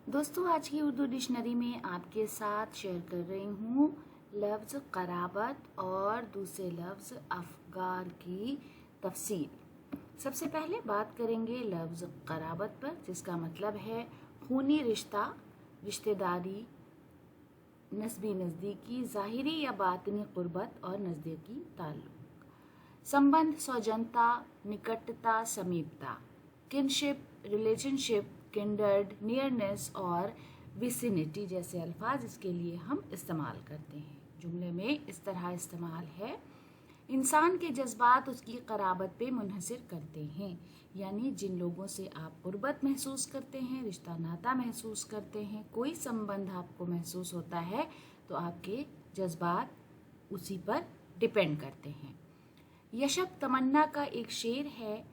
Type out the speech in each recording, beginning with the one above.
दोस्तों, आज की उर्दू डिक्शनरी में आपके साथ शेयर कर रही हूँ लफ्ज़ क़राबत और दूसरे लफ्ज़ अफ़गार की तफसील। सबसे पहले बात करेंगे लफ्ज़ क़राबत पर, जिसका मतलब है खूनी रिश्ता, रिश्तेदारी, नस्बी नज़दीकी, ज़ाहिरी या बातिनी क़ुर्बत और नज़दीकी ताल्लुक़, संबंध, सौजनता, निकटता, समीपता, किनशिप, रिलेशनशिप, किंडर्ड, नियरनेस और विसिनिटी जैसे अल्फाज इसके लिए हम इस्तेमाल करते हैं। जुमले में इस तरह इस्तेमाल है, इंसान के जज्बात उसकी क़राबत पे मुनहसर करते हैं, यानी जिन लोगों से आप क़ुर्बत महसूस करते हैं, रिश्ता नाता महसूस करते हैं, कोई संबंध आपको महसूस होता है, तो आपके जज्बात उसी पर डिपेंड करते हैं। यशब तमन्ना का एक शेर है,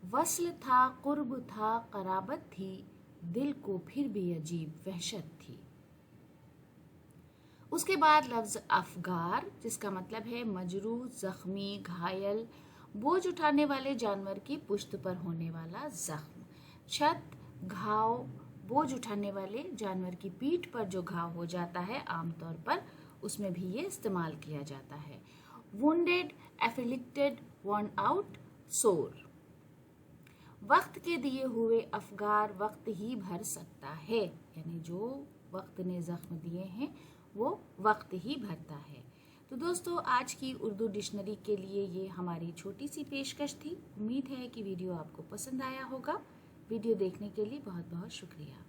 वस्ल था, कुर्ब था, क़राबत थी, दिल को फिर भी अजीब वहशत थी। उसके बाद लफ्ज़ अफ़गार, जिसका मतलब है मजरूह, ज़ख्मी, घायल, बोझ उठाने वाले जानवर की पुश्त पर होने वाला ज़ख्म, छत, घाव, बोझ उठाने वाले जानवर की पीठ पर जो घाव हो जाता है आमतौर पर, उसमें भी ये इस्तेमाल किया जाता है। वुंडेड, एफिलिक्टेड, वर्न आउट, सोर। वक्त के दिए हुए अफ़गार वक्त ही भर सकता है, यानी जो वक्त ने ज़ख्म दिए हैं वो वक्त ही भरता है। तो दोस्तों, आज की उर्दू डिक्शनरी के लिए ये हमारी छोटी सी पेशकश थी। उम्मीद है कि वीडियो आपको पसंद आया होगा। वीडियो देखने के लिए बहुत बहुत शुक्रिया।